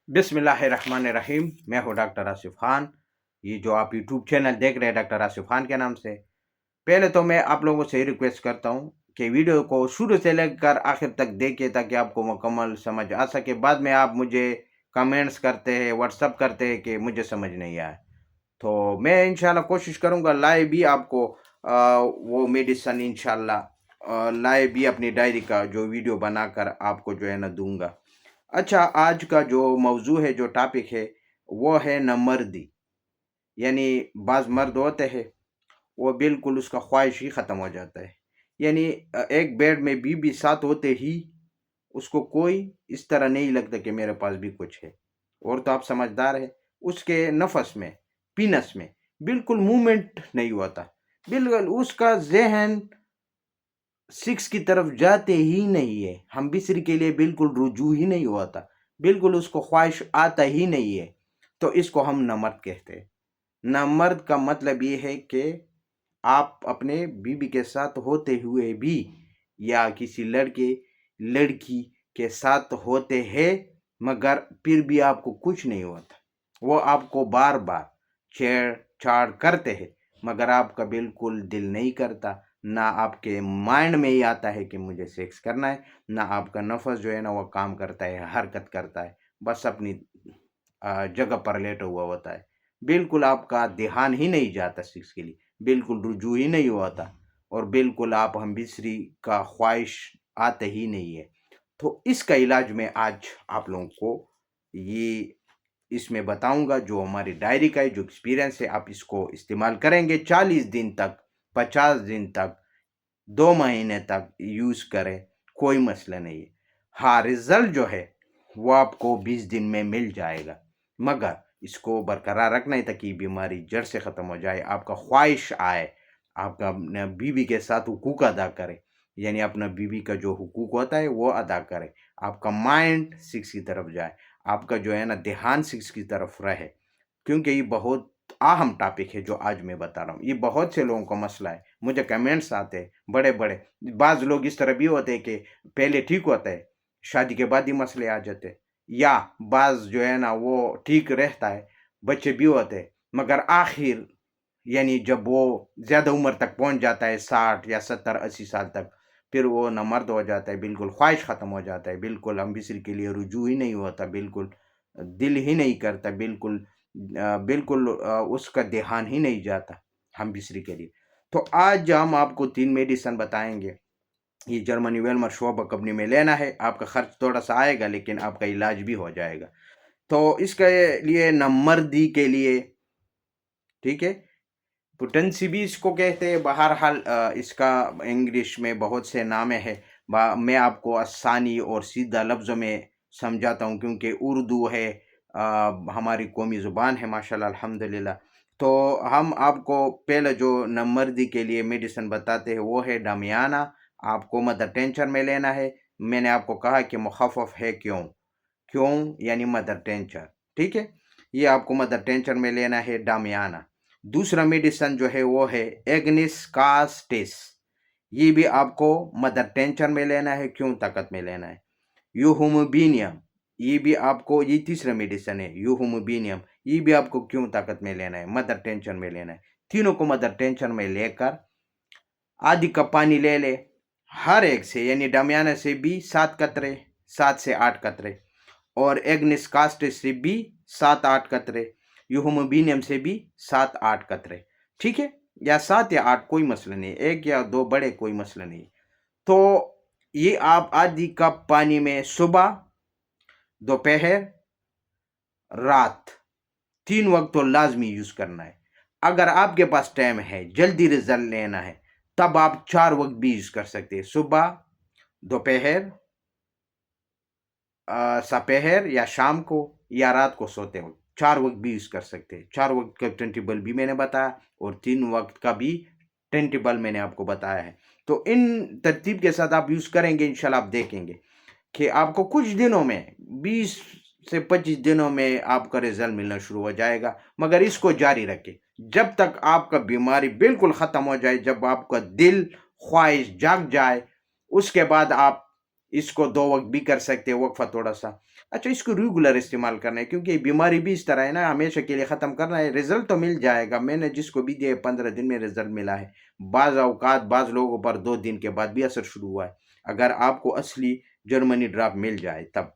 बिस्मिल्लाहिर्रहमानिर्रहीम। मैं हूँ डॉक्टर आसिफ खान। ये जो आप यूट्यूब चैनल देख रहे हैं डॉक्टर आसिफ खान के नाम से, पहले तो मैं आप लोगों से रिक्वेस्ट करता हूँ कि वीडियो को शुरू से लेकर आखिर तक देखिए ताकि आपको मुकम्मल समझ आ सके। बाद में आप मुझे कमेंट्स करते हैं, व्हाट्सअप करते हैं कि मुझे समझ नहीं आया, तो मैं इंशाल्लाह कोशिश करूँगा लाइव भी आपको वो मेडिसन इंशाल्लाह लाइव भी अपनी डायरी का जो वीडियो बनाकर आपको जो है ना दूंगा। अच्छा, आज का जो मौजू है, जो टॉपिक है, वो है नामर्दी। यानी बाज़ मर्द होते हैं, वो बिल्कुल उसका ख्वाहिश ही ख़त्म हो जाता है। यानी एक बेड में बीवी साथ होते ही उसको कोई इस तरह नहीं लगता कि मेरे पास भी कुछ है। और तो आप समझदार हैं, उसके नफ़स में, पीनस में बिल्कुल मूवमेंट नहीं होता। बिल्कुल उसका ज़हन सिक्स की तरफ जाते ही नहीं है। हम बिस्र के लिए बिल्कुल रुजू ही नहीं होता, बिल्कुल उसको ख्वाहिश आता ही नहीं है। तो इसको हम नमर्द कहते हैं। नमर्द का मतलब ये है कि आप अपने बीवी के साथ होते हुए भी या किसी लड़के लड़की के साथ होते हैं मगर फिर भी आपको कुछ नहीं होता। वो आपको बार बार छेड़छाड़ करते हैं मगर आपका बिल्कुल दिल नहीं करता। ना आपके माइंड में ही आता है कि मुझे सेक्स करना है, ना आपका नफस जो है ना वो काम करता है, हरकत करता है, बस अपनी जगह पर लेटा हुआ होता है। बिल्कुल आपका ध्यान ही नहीं जाता सेक्स के लिए, बिल्कुल रुजू ही नहीं होता, और बिल्कुल आप हम बिसरी का ख्वाहिश आते ही नहीं है। तो इसका इलाज मैं आज आप लोगों को ये इसमें बताऊंगा, जो हमारी डायरी का है, जो एक्सपीरियंस है। आप इसको इस्तेमाल करेंगे 40 दिन तक, 50 दिन तक, 2 महीने तक यूज़ करें, कोई मसला नहीं है। हाँ, रिजल्ट जो है वो आपको 20 दिन में मिल जाएगा, मगर इसको बरकरार रखना है ताकि बीमारी जड़ से ख़त्म हो जाए, आपका ख्वाहिश आए, आपका अपने बीवी के साथ हुकूक अदा करे। यानी अपना बीवी का जो हुकूक होता है वो अदा करे, आपका माइंड सिक्स की तरफ जाए, आपका जो है ना ध्यान सिक्स की तरफ रहे। क्योंकि ये बहुत अहम टॉपिक है जो आज मैं बता रहा हूँ। ये बहुत से लोगों का मसला है, मुझे कमेंट्स आते हैं बड़े बड़े। बाज़ लोग इस तरह भी होते हैं कि पहले ठीक होता है, शादी के बाद ही मसले आ जाते हैं, या बाज़ जो है ना वो ठीक रहता है, बच्चे भी होते हैं, मगर आखिर यानी जब वो ज़्यादा उम्र तक पहुंच जाता है, 60 या 70 80 साल तक, फिर वो नामर्द हो जाता है, बिल्कुल ख्वाहिश ख़त्म हो जाता है, बिल्कुल हम बिस्र के लिए रुजू ही नहीं होता, बिल्कुल दिल ही नहीं करता, बिल्कुल उसका ध्यान ही नहीं जाता हम बिस्री के लिए। तो आज हम आपको 3 मेडिसिन बताएंगे। ये जर्मनी वेलमर शोबा कंपनी में लेना है, आपका खर्च थोड़ा सा आएगा लेकिन आपका इलाज भी हो जाएगा। तो इसके लिए नामर्दी के लिए, ठीक है, पोटेंसी भी इसको कहते हैं। बहरहाल इसका इंग्लिश में बहुत से नामे हैं। मैं आपको आसानी और सीधा लफ्ज़ों में समझाता हूँ क्योंकि उर्दू है, हमारी कौमी ज़ुबान है माशाल्लाह अल्हम्दुलिल्लाह। तो हम आपको पहले जो नामर्दी के लिए मेडिसिन बताते हैं वो है डामियाना। आपको मदर टेंशन में लेना है। मैंने आपको कहा कि मुखफ़फ़ है क्यों, क्यों यानी मदर टेंशन, ठीक है। ये आपको मदर टेंशन में लेना है डामियाना। दूसरा मेडिसिन जो है वो है एग्निस कास्टिस। ये भी आपको मदर टेंशन में लेना है, क्यों ताकत में लेना है। यूहुमुबीनियम, ये भी आपको, ये तीसरा मेडिसिन है यूहुमुबीनियम, ये भी आपको क्यों ताकत में लेना है, मदर टेंशन में लेना है। तीनों को मदर टेंशन में लेकर आधी कप पानी ले ले हर एक से, यानी डामियाना से भी 7 कतरे, 7 से 8 कतरे, और एग्निस कास्टिस से भी 7 8 कतरे, यूहोमोबीनियम से भी 7 8 कतरे, ठीक है, या 7 या 8 कोई मसला नहीं, 1 या 2 बड़े कोई मसला नहीं। तो ये आप आधी कप पानी में सुबह, दोपहर, रात, 3 वक्त तो लाजमी यूज करना है। अगर आपके पास टाइम है, जल्दी रिजल्ट लेना है, तब आप 4 वक्त भी यूज कर सकते हैं, सुबह, दोपहर, सपहर या शाम को, या रात को सोते वक्त। 4 वक्त भी यूज कर सकते हैं। 4 वक्त का टाइम टेबल भी मैंने बताया और 3 वक्त का भी टाइम टेबल मैंने आपको बताया है। तो इन तरतीब के साथ आप यूज करेंगे, इंशाल्लाह आप देखेंगे कि आपको कुछ दिनों में, 20 से 25 दिनों में आपका रिजल्ट मिलना शुरू हो जाएगा। मगर इसको जारी रखें जब तक आपका बीमारी बिल्कुल ख़त्म हो जाए, जब आपका दिल ख्वाहिश जाग जाए, उसके बाद आप इसको 2 वक्त भी कर सकते हैं, वक्फा थोड़ा सा। अच्छा, इसको रेगुलर इस्तेमाल करना है, क्योंकि बीमारी भी इस तरह है ना, हमेशा के लिए ख़त्म करना है। रिज़ल्ट तो मिल जाएगा, मैंने जिसको भी दिए 15 दिन में रिज़ल्ट मिला है। बाज़ औक़ात बाज़ लोगों पर 2 दिन के बाद भी असर शुरू हुआ है, अगर आपको असली जर्मनी ड्रॉप मिल जाए तब।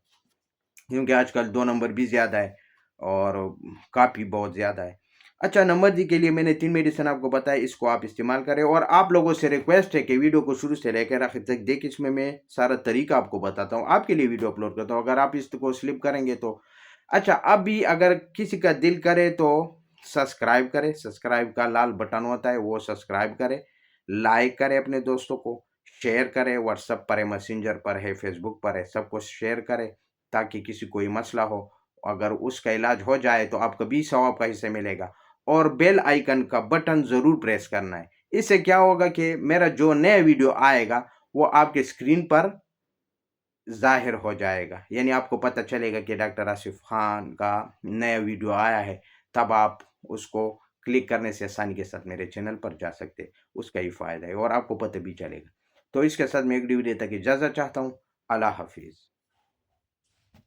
क्योंकि आजकल 2 नंबर भी ज़्यादा है और काफ़ी बहुत ज़्यादा है। अच्छा, नंबर डी के लिए मैंने 3 मेडिसिन आपको बताई, इसको आप इस्तेमाल करें। और आप लोगों से रिक्वेस्ट है कि वीडियो को शुरू से लेकर आखिर तक देखें, इसमें मैं सारा तरीका आपको बताता हूँ, आपके लिए वीडियो अपलोड करता हूँ, अगर आप इसको स्लिप करेंगे तो। अच्छा, अभी अगर किसी का दिल करे तो सब्सक्राइब करें, सब्सक्राइब का लाल बटन होता है वो सब्सक्राइब करें, लाइक करें, अपने दोस्तों को शेयर करें, व्हाट्सएप पर है, मैसेंजर पर है, फेसबुक पर है, सबको शेयर करें ताकि किसी कोई मसला हो, अगर उसका इलाज हो जाए तो आपको भी सवाब का हिस्सा मिलेगा। और बेल आइकन का बटन ज़रूर प्रेस करना है। इससे क्या होगा कि मेरा जो नया वीडियो आएगा वो आपके स्क्रीन पर ज़ाहिर हो जाएगा, यानी आपको पता चलेगा कि डॉक्टर आसिफ खान का नया वीडियो आया है, तब आप उसको क्लिक करने से आसानी के साथ मेरे चैनल पर जा सकते हैं, उसका ही फ़ायदा है और आपको पता भी चलेगा। तो इसके साथ मैं एक वीडियो तक इजाज़त चाहता हूँ। अल्लाह हाफ़िज़।